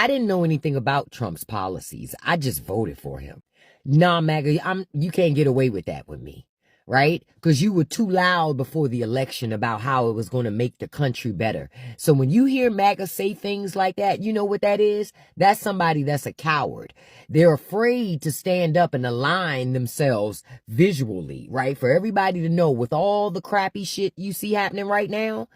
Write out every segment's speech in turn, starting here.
I didn't know anything about Trump's policies. I just voted for him. Nah, MAGA, you can't get away with that with me, right? Because you were too loud before the election about how it was going to make the country better. So when you hear MAGA say things like that, you know what that is? That's somebody that's a coward. They're afraid to stand up and align themselves visually, right? For everybody to know with all the crappy shit you see happening right now,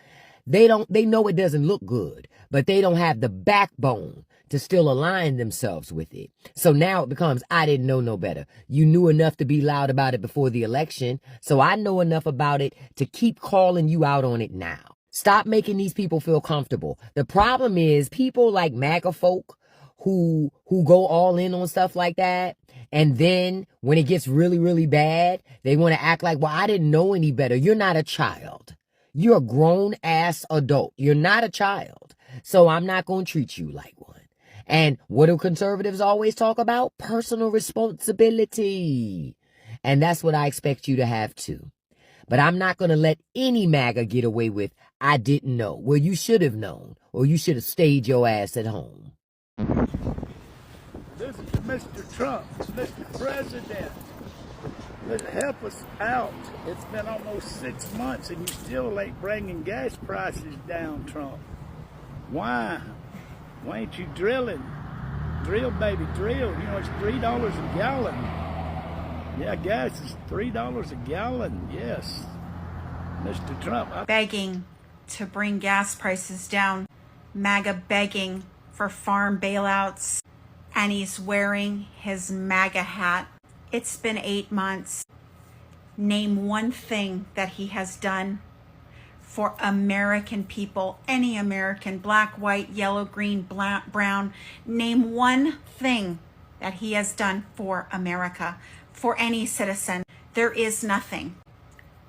they know it doesn't look good, but they don't have the backbone to still align themselves with it. So now it becomes, I didn't know no better. You knew enough to be loud about it before the election, so I know enough about it to keep calling you out on it now. Stop making these people feel comfortable. The problem is people like MAGA folk who go all in on stuff like that, and then when it gets really, really bad, they want to act like, well, I didn't know any better. You're not a child. You're a grown-ass adult. You're not a child. So I'm not going to treat you like one. And what do conservatives always talk about? Personal responsibility. And that's what I expect you to have too. But I'm not going to let any MAGA get away with, I didn't know. Well, you should have known, or you should have stayed your ass at home. This is Mr. Trump, Mr. President. Help us out. It's been almost 6 months and you still ain't bringing gas prices down, Trump. Why? Why ain't you drilling? Drill, baby, drill. You know, it's $3 a gallon. Yeah, gas is $3 a gallon. Yes. Mr. Trump. Begging to bring gas prices down. MAGA begging for farm bailouts. And he's wearing his MAGA hat. It's been 8 months. Name one thing that he has done for American people, any American, black, white, yellow, green, black, brown. Name one thing that he has done for America, for any citizen. There is nothing.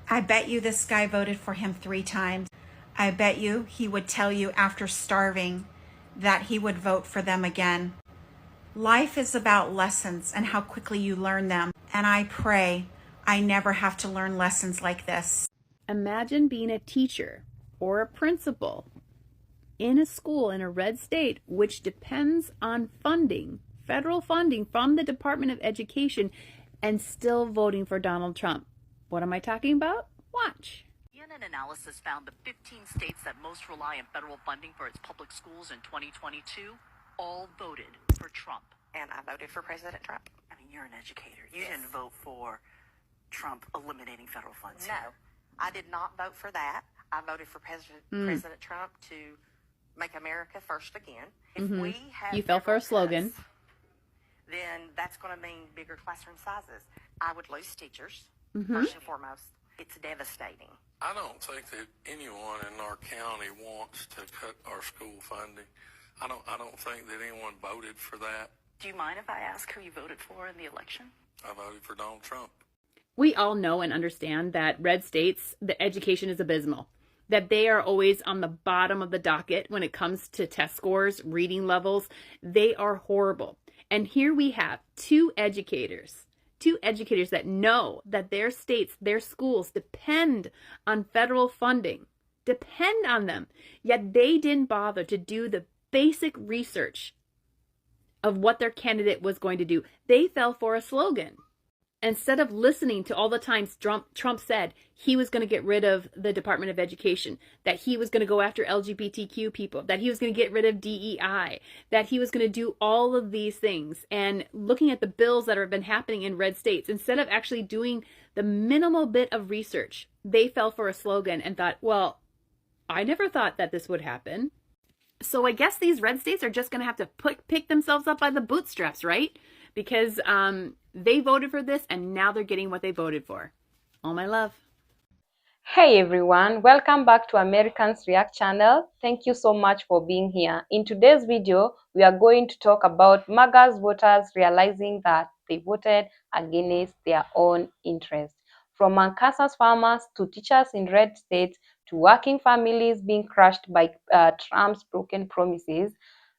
I bet you this guy voted for him 3 times. I bet you he would tell you after starving that he would vote for them again. Life is about lessons and how quickly you learn them. And I pray I never have to learn lessons like this. Imagine being a teacher or a principal in a school in a red state, which depends on funding, federal funding from the Department of Education, and still voting for Donald Trump. What am I talking about? Watch. CNN analysis found the 15 states that most rely on federal funding for its public schools in 2022 all voted for Trump. And I voted for President Trump. I mean, you're an educator. You didn't vote for Trump eliminating federal funds. No, I did not vote for that. I voted for President Trump to make America first again. If we have You fell for a slogan. cuts, then that's going to mean bigger classroom sizes. I would lose teachers, first and foremost. It's devastating. I don't think that anyone in our county wants to cut our school funding. I don't think that anyone voted for that. Do you mind if I ask who you voted for in the election? I voted for Donald Trump. We all know and understand that red states, the education is abysmal, that they are always on the bottom of the docket when it comes to test scores, reading levels. They are horrible. And here we have two educators that know that their states, their schools depend on federal funding, depend on them, yet they didn't bother to do the basic research of what their candidate was going to do. They fell for a slogan. Instead of listening to all the times Trump said he was going to get rid of the Department of Education, that he was going to go after LGBTQ people, that he was going to get rid of DEI, that he was going to do all of these things, and looking at the bills that have been happening in red states, instead of actually doing the minimal bit of research, they fell for a slogan and thought, well, I never thought that this would happen. So I guess these red states are just going to have to pick themselves up by the bootstraps, right? Because they voted for this and now they're getting what they voted for. All my love. Hey everyone, welcome back to Americans React channel. Thank you so much for being here. In today's video, we are going to talk about MAGA's voters realizing that they voted against their own interests. From Arkansas farmers to teachers in red states to working families being crushed by Trump's broken promises.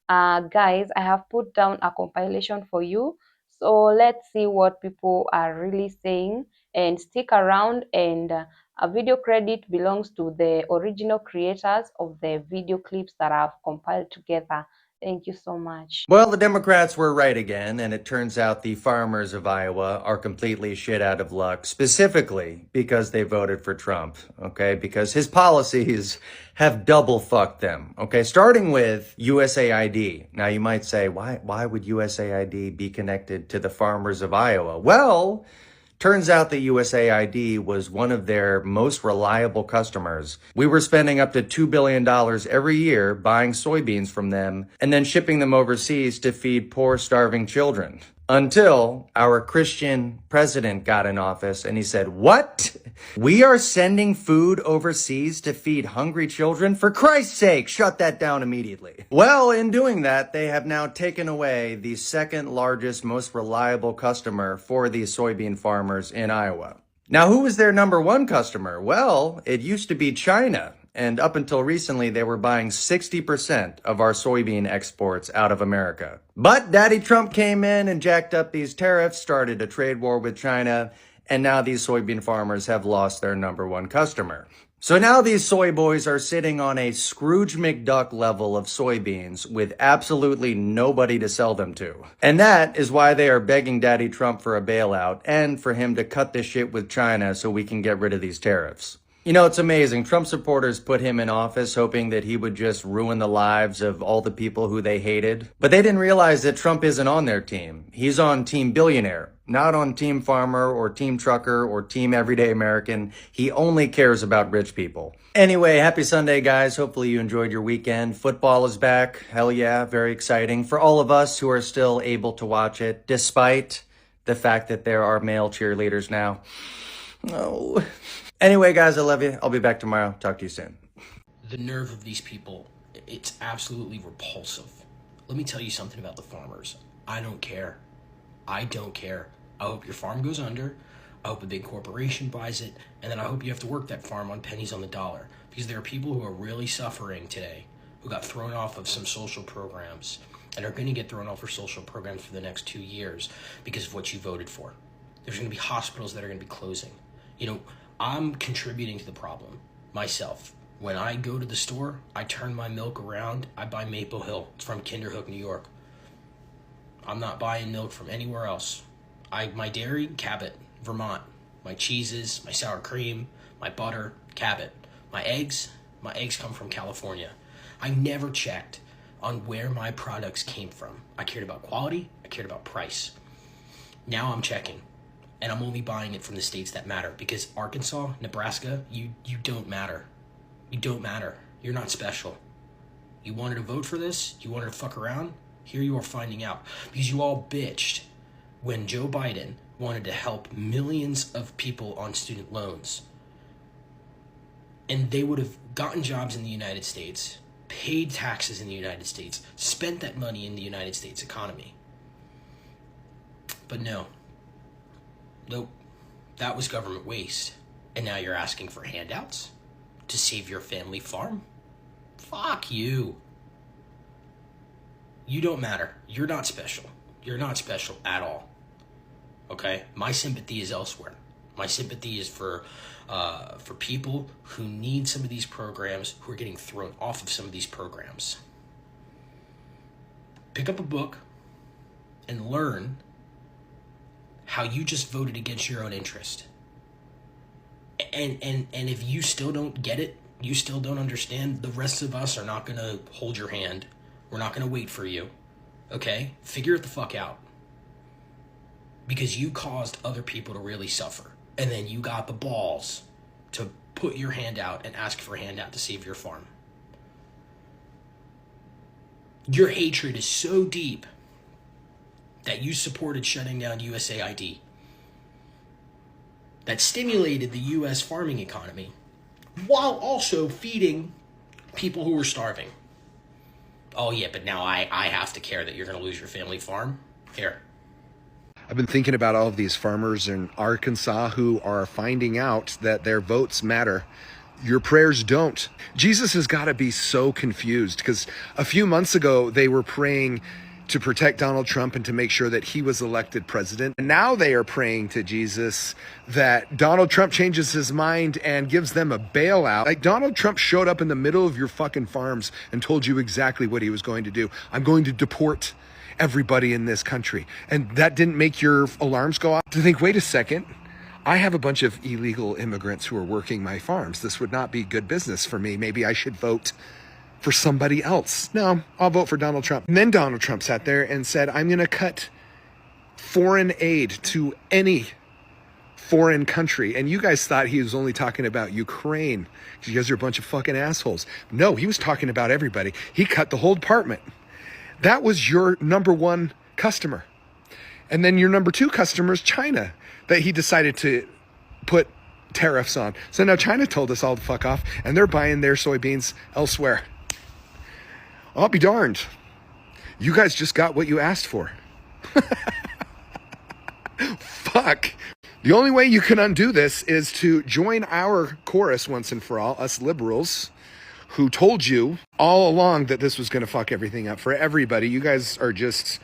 Guys, I have put down a compilation for you. So let's see what people are really saying, and stick around, and a video credit belongs to the original creators of the video clips that I've compiled together. Thank you so much. Well, the Democrats were right again, and it turns out the farmers of Iowa are completely shit out of luck, specifically because they voted for Trump, okay? Because his policies have double fucked them, okay? Starting with USAID. Now, you might say, why would USAID be connected to the farmers of Iowa? Well, turns out that USAID was one of their most reliable customers. We were spending up to $2 billion every year buying soybeans from them and then shipping them overseas to feed poor, starving children. Until our Christian president got in office and he said, "What? We are sending food overseas to feed hungry children? For Christ's sake, shut that down immediately." Well, in doing that, they have now taken away the second largest, most reliable customer for these soybean farmers in Iowa. Now, who was their number one customer? Well, it used to be China. And up until recently, they were buying 60% of our soybean exports out of America. But Daddy Trump came in and jacked up these tariffs, started a trade war with China, and now these soybean farmers have lost their number one customer. So now these soy boys are sitting on a Scrooge McDuck level of soybeans with absolutely nobody to sell them to. And that is why they are begging Daddy Trump for a bailout and for him to cut this shit with China so we can get rid of these tariffs. You know, it's amazing. Trump supporters put him in office hoping that he would just ruin the lives of all the people who they hated. But they didn't realize that Trump isn't on their team. He's on Team Billionaire, not on Team Farmer or Team Trucker or Team Everyday American. He only cares about rich people. Anyway, happy Sunday, guys. Hopefully you enjoyed your weekend. Football is back. Hell yeah, very exciting for all of us who are still able to watch it, despite the fact that there are male cheerleaders now. Oh. Anyway, guys, I love you. I'll be back tomorrow. Talk to you soon. The nerve of these people, it's absolutely repulsive. Let me tell you something about the farmers. I don't care. I don't care. I hope your farm goes under. I hope a big corporation buys it. And then I hope you have to work that farm on pennies on the dollar. Because there are people who are really suffering today, who got thrown off of some social programs and are going to get thrown off of social programs for the next 2 years because of what you voted for. There's going to be hospitals that are going to be closing. You know, I'm contributing to the problem myself. When I go to the store, I turn my milk around. I buy Maple Hill. It's from Kinderhook, New York. I'm not buying milk from anywhere else. My dairy, Cabot, Vermont. My cheeses, my sour cream, my butter, Cabot. My eggs come from California. I never checked on where my products came from. I cared about quality. I cared about price. Now I'm checking. And I'm only buying it from the states that matter, because Arkansas, Nebraska, you don't matter. You don't matter. You're not special. You wanted to vote for this? You wanted to fuck around? Here you are finding out. Because you all bitched when Joe Biden wanted to help millions of people on student loans. And they would have gotten jobs in the United States, paid taxes in the United States, spent that money in the United States economy. But no. Nope, that was government waste. And now you're asking for handouts to save your family farm? Fuck you. You don't matter. You're not special. You're not special at all. Okay? My sympathy is elsewhere. My sympathy is for people who need some of these programs, who are getting thrown off of some of these programs. Pick up a book and learn how you just voted against your own interest. And if you still don't get it, you still don't understand, the rest of us are not going to hold your hand. We're not going to wait for you. Okay? Figure it the fuck out. Because you caused other people to really suffer. And then you got the balls to put your hand out and ask for a handout to save your farm. Your hatred is so deep that you supported shutting down USAID, that stimulated the U.S. farming economy, while also feeding people who were starving. Oh yeah, but now I have to care that you're going to lose your family farm? Here. I've been thinking about all of these farmers in Arkansas who are finding out that their votes matter. Your prayers don't. Jesus has got to be so confused, because a few months ago they were praying to protect Donald Trump and to make sure that he was elected president. And now they are praying to Jesus that Donald Trump changes his mind and gives them a bailout. Like, Donald Trump showed up in the middle of your fucking farms and told you exactly what he was going to do. I'm going to deport everybody in this country. And that didn't make your alarms go off to think, wait a second, I have a bunch of illegal immigrants who are working my farms. This would not be good business for me. Maybe I should vote for somebody else. No, I'll vote for Donald Trump. And then Donald Trump sat there and said, I'm going to cut foreign aid to any foreign country. And you guys thought he was only talking about Ukraine because you guys are a bunch of fucking assholes. No, he was talking about everybody. He cut the whole department. That was your number one customer. And then your number two customer is China, that he decided to put tariffs on. So now China told us all to fuck off, and they're buying their soybeans elsewhere. I'll be darned. You guys just got what you asked for. Fuck. The only way you can undo this is to join our chorus once and for all, us liberals, who told you all along that this was going to fuck everything up for everybody. You guys are just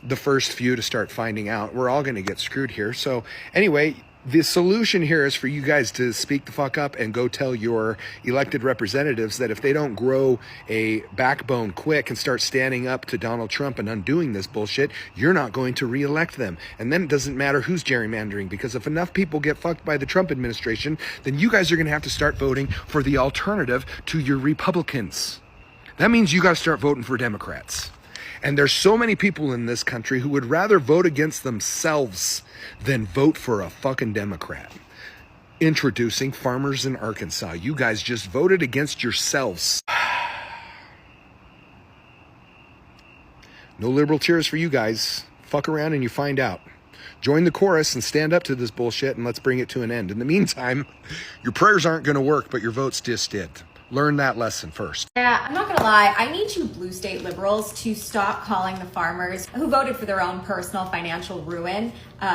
the first few to start finding out. We're all going to get screwed here. So anyway, the solution here is for you guys to speak the fuck up and go tell your elected representatives that if they don't grow a backbone quick and start standing up to Donald Trump and undoing this bullshit, you're not going to reelect them. And then it doesn't matter who's gerrymandering, because if enough people get fucked by the Trump administration, then you guys are going to have to start voting for the alternative to your Republicans. That means you got to start voting for Democrats. And there's so many people in this country who would rather vote against themselves than vote for a fucking Democrat. Introducing farmers in Arkansas. You guys just voted against yourselves. No liberal tears for you guys. Fuck around and you find out. Join the chorus and stand up to this bullshit, and let's bring it to an end. In the meantime, your prayers aren't going to work, but your votes just did. Learn that lesson first. Yeah, I'm not gonna lie, I need you blue state liberals to stop calling the farmers who voted for their own personal financial ruin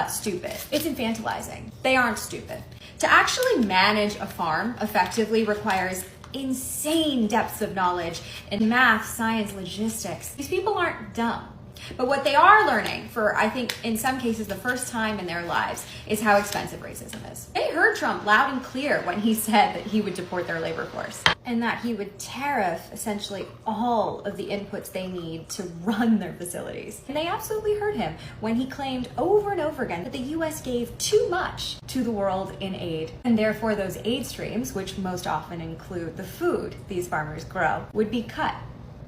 stupid. It's infantilizing. They aren't stupid. To actually manage a farm effectively requires insane depths of knowledge in math, science, logistics. These people aren't dumb. But what they are learning, for I think in some cases the first time in their lives, is how expensive racism is. They heard Trump loud and clear when he said that he would deport their labor force and that he would tariff essentially all of the inputs they need to run their facilities. And they absolutely heard him when he claimed over and over again that the US gave too much to the world in aid, and therefore those aid streams, which most often include the food these farmers grow, would be cut.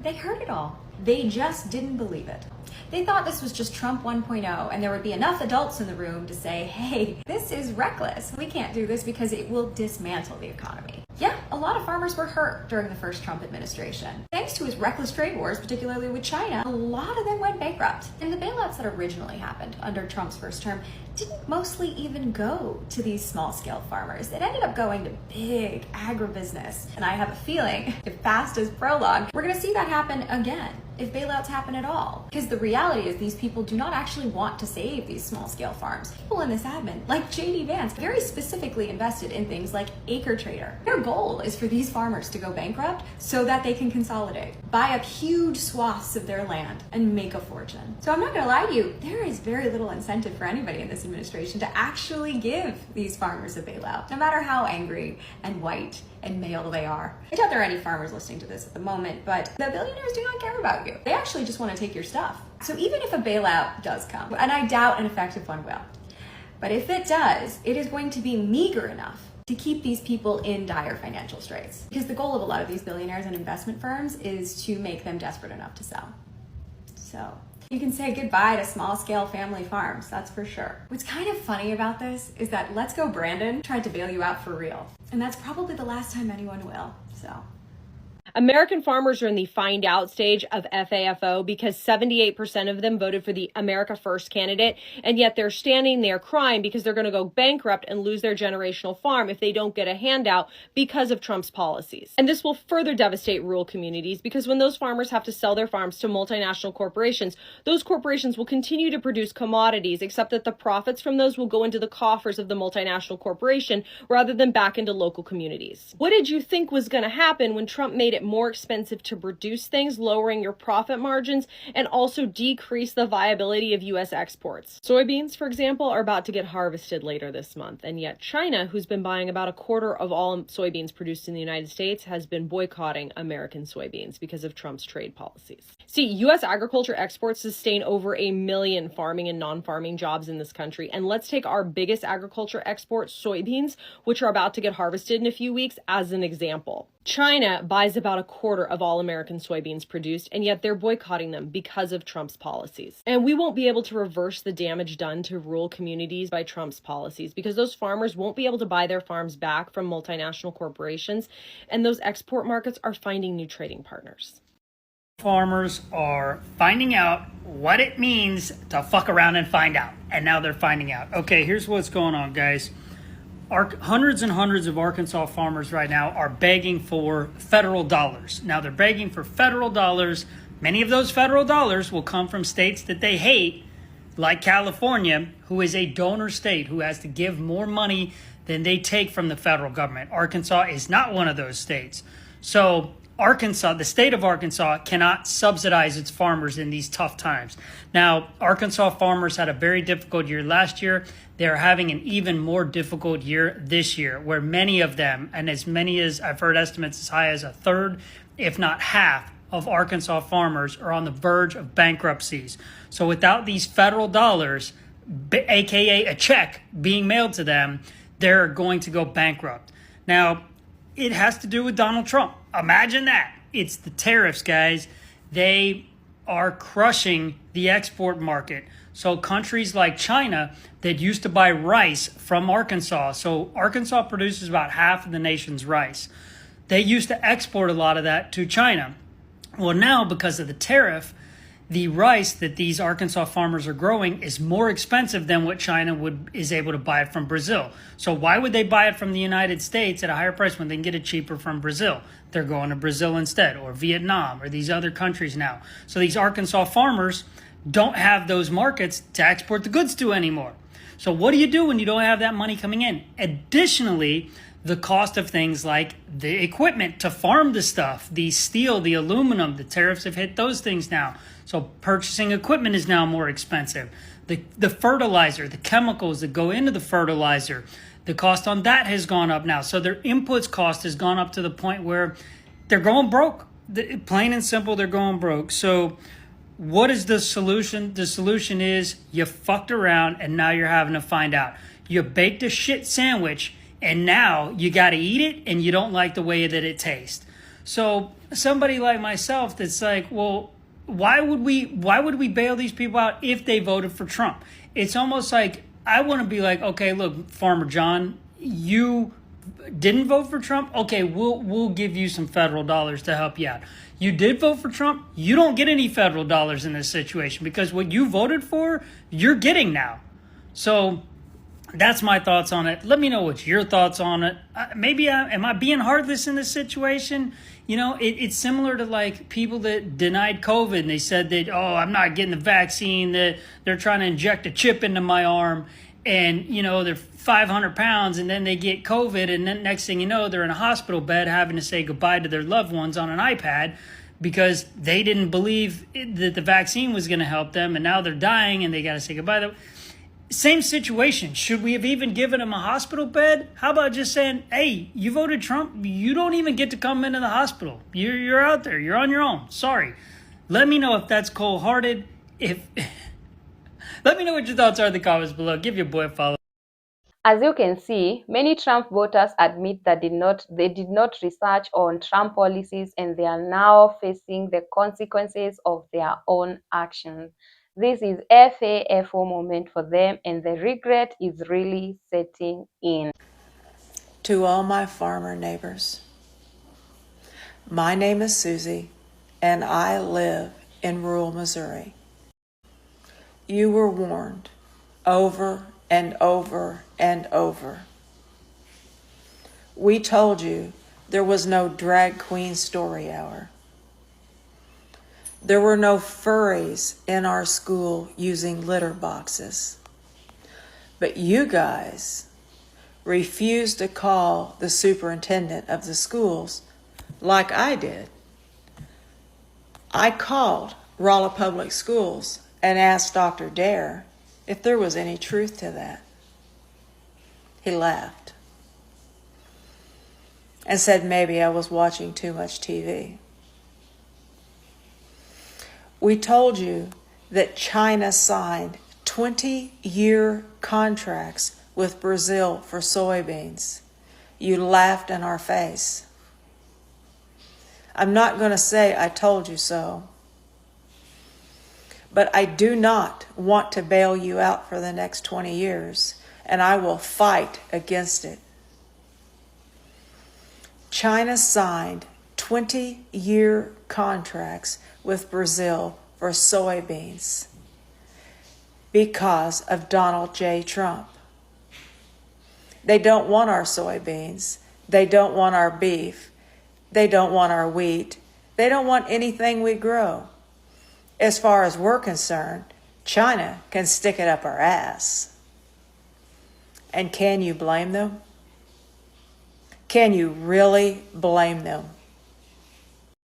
They heard it all. They just didn't believe it. They thought this was just Trump 1.0, and there would be enough adults in the room to say, hey, this is reckless. We can't do this because it will dismantle the economy. Yeah, a lot of farmers were hurt during the first Trump administration. Thanks to his reckless trade wars, particularly with China, a lot of them went bankrupt. And the bailouts that originally happened under Trump's first term didn't mostly even go to these small-scale farmers. It ended up going to big agribusiness. And I have a feeling, if past is prologue, we're gonna see that happen again if bailouts happen at all. Because the reality is these people do not actually want to save these small-scale farms. People in this admin, like J.D. Vance, very specifically invested in things like Acre Trader. Their goal is for these farmers to go bankrupt so that they can consolidate, buy up huge swaths of their land, and make a fortune. So I'm not gonna lie to you, there is very little incentive for anybody in this administration to actually give these farmers a bailout, no matter how angry and white and male they are. I doubt there are any farmers listening to this at the moment, but the billionaires do not care about you. They actually just want to take your stuff. So even if a bailout does come, and I doubt an effective one will, but if it does, it is going to be meager enough to keep these people in dire financial straits. Because the goal of a lot of these billionaires and investment firms is to make them desperate enough to sell. So you can say goodbye to small-scale family farms, that's for sure. What's kind of funny about this is that Let's Go Brandon tried to bail you out for real. And that's probably the last time anyone will, so. American farmers are in the find out stage of FAFO because 78% of them voted for the America First candidate, and yet they're standing there crying because they're going to go bankrupt and lose their generational farm if they don't get a handout because of Trump's policies. And this will further devastate rural communities because when those farmers have to sell their farms to multinational corporations, those corporations will continue to produce commodities, except that the profits from those will go into the coffers of the multinational corporation rather than back into local communities. What did you think was going to happen when Trump made it more expensive to produce things, lowering your profit margins, and also decrease the viability of U.S. exports. Soybeans, for example, are about to get harvested later this month, and yet China, who's been buying about a quarter of all soybeans produced in the United States, has been boycotting American soybeans because of Trump's trade policies. See, U.S. agriculture exports sustain over 1 million farming and non-farming jobs in this country, and let's take our biggest agriculture export, soybeans, which are about to get harvested in a few weeks, as an example. China buys about a quarter of all American soybeans produced, and yet they're boycotting them because of Trump's policies. And we won't be able to reverse the damage done to rural communities by Trump's policies, because those farmers won't be able to buy their farms back from multinational corporations, and those export markets are finding new trading partners. Farmers are finding out what it means to fuck around and find out. And now they're finding out. Okay, here's what's going on, guys. Hundreds and hundreds of Arkansas farmers right now are begging for federal dollars. Now they're begging for federal dollars. Many of those federal dollars will come from states that they hate, like California, who is a donor state, who has to give more money than they take from the federal government. Arkansas is not one of those states. So Arkansas, the state of Arkansas, cannot subsidize its farmers in these tough times. Now, Arkansas farmers had a very difficult year last year. They're having an even more difficult year this year, where many of them, and as many as I've heard estimates as high as a third, if not half, of Arkansas farmers are on the verge of bankruptcies. So without these federal dollars, aka a check being mailed to them, they're going to go bankrupt. Now, it has to do with Donald Trump. Imagine that. It's the tariffs, guys. They are crushing the export market. So countries like China that used to buy rice from Arkansas, so Arkansas produces about half of the nation's rice. They used to export a lot of that to China. Well, now because of the tariff, the rice that these Arkansas farmers are growing is more expensive than what China is able to buy it from Brazil. So why would they buy it from the United States at a higher price when they can get it cheaper from Brazil? They're going to Brazil instead, or Vietnam, or these other countries now. So these Arkansas farmers don't have those markets to export the goods to anymore. So what do you do when you don't have that money coming in? Additionally, the cost of things like the equipment to farm the stuff, the steel, the aluminum, the tariffs have hit those things now. So purchasing equipment is now more expensive. The fertilizer, the chemicals that go into the fertilizer, the cost on that has gone up now. So their inputs cost has gone up to the point where they're going broke. Plain and simple, they're going broke. So what is the solution? The solution is you fucked around and now you're having to find out. You baked a shit sandwich and now you got to eat it and you don't like the way that it tastes. So somebody like myself that's like, well, why would we bail these people out if they voted for Trump? It's almost like I want to be like, okay, look, Farmer John, you didn't vote for Trump. Okay, we'll give you some federal dollars to help you out. You did vote for Trump. You don't get any federal dollars in this situation because what you voted for, you're getting now. So that's my thoughts on it. Let me know what's your thoughts on it. Am I being heartless in this situation? You know, it's similar to like people that denied COVID and they said that, oh, I'm not getting the vaccine, that they're trying to inject a chip into my arm and, you know, they're 500 pounds and then they get COVID and then next thing you know, they're in a hospital bed having to say goodbye to their loved ones on an iPad because they didn't believe that the vaccine was going to help them and now they're dying and they got to say goodbye. Same situation. Should we have even given him a hospital bed? How about just saying, hey, you voted Trump. You don't even get to come into the hospital. You're out there. You're on your own. Sorry. Let me know if that's cold-hearted. Let me know what your thoughts are in the comments below. Give your boy a follow. As you can see, many Trump voters admit that they did not research on Trump policies and they are now facing the consequences of their own actions. This is FAFO moment for them and the regret is really setting in. To all my farmer neighbors, my name is Susie and I live in rural Missouri. You were warned over and over and over. We told you there was no drag queen story hour. There were no furries in our school using litter boxes. But you guys refused to call the superintendent of the schools like I did I called Rolla Public Schools and asked Dr. Dare if there was any truth to that. He laughed and said maybe I was watching too much TV. We told you that China signed 20-year contracts with Brazil for soybeans. You laughed in our face. I'm not going to say I told you so, but I do not want to bail you out for the next 20 years, and I will fight against it. China signed 20-year contracts with Brazil for soybeans because of Donald J. Trump. They don't want our soybeans. They don't want our beef. They don't want our wheat. They don't want anything we grow. As far as we're concerned, China can stick it up our ass. And can you blame them? Can you really blame them?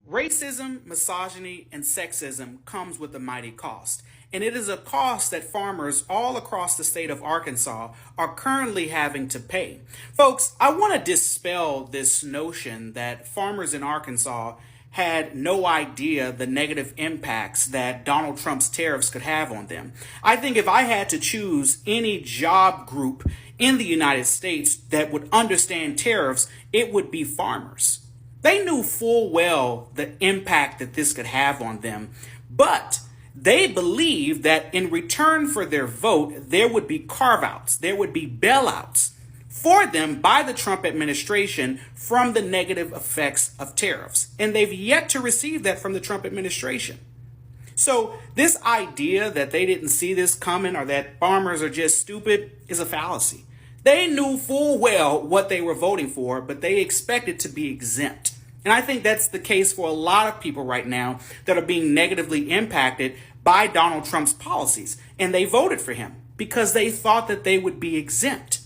Racism, misogyny, and sexism comes with a mighty cost. And it is a cost that farmers all across the state of Arkansas are currently having to pay. Folks, I want to dispel this notion that farmers in Arkansas had no idea the negative impacts that Donald Trump's tariffs could have on them. I think if I had to choose any job group in the United States that would understand tariffs, it would be farmers. They knew full well the impact that this could have on them, but they believed that in return for their vote, there would be carve-outs, there would be bailouts for them by the Trump administration from the negative effects of tariffs. And they've yet to receive that from the Trump administration. So this idea that they didn't see this coming or that farmers are just stupid is a fallacy. They knew full well what they were voting for, but they expected to be exempt. And I think that's the case for a lot of people right now that are being negatively impacted by Donald Trump's policies. And they voted for him because they thought that they would be exempt.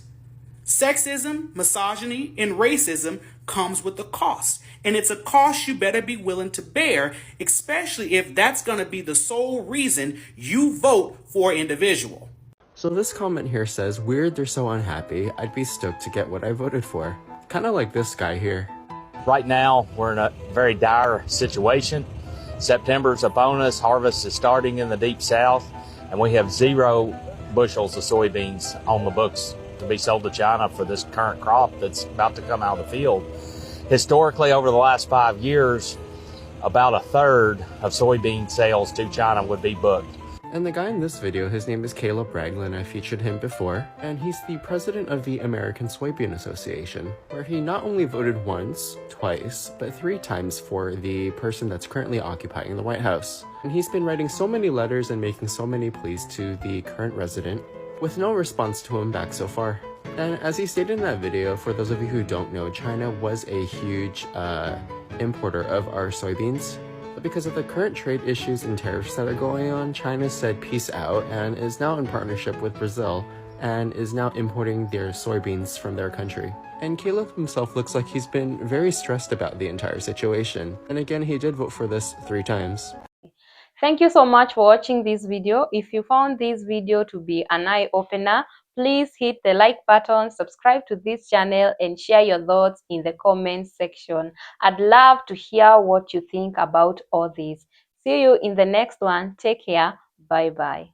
Sexism, misogyny, and racism comes with a cost. And it's a cost you better be willing to bear, especially if that's going to be the sole reason you vote for an individual. So this comment here says, weird they're so unhappy, I'd be stoked to get what I voted for. Kind of like this guy here. Right now, we're in a very dire situation. September's upon us, harvest is starting in the deep south, and we have 0 bushels of soybeans on the books to be sold to China for this current crop that's about to come out of the field. Historically, over the last 5 years, about a third of soybean sales to China would be booked. And the guy in this video, his name is Caleb Ragland. I featured him before, and he's the president of the American Soybean Association, where he not only voted once, twice, but 3 times for the person that's currently occupying the White House. And he's been writing so many letters and making so many pleas to the current resident, with no response to him back so far. And as he stated in that video, for those of you who don't know, China was a huge importer of our soybeans. But because of the current trade issues and tariffs that are going on, China said peace out and is now in partnership with Brazil and is now importing their soybeans from their country. And Caleb himself looks like he's been very stressed about the entire situation. And again, he did vote for this 3 times. Thank you so much for watching this video. If you found this video to be an eye-opener, please hit the like button, subscribe to this channel, and share your thoughts in the comments section. I'd love to hear what you think about all this. See you in the next one. Take care. Bye-bye.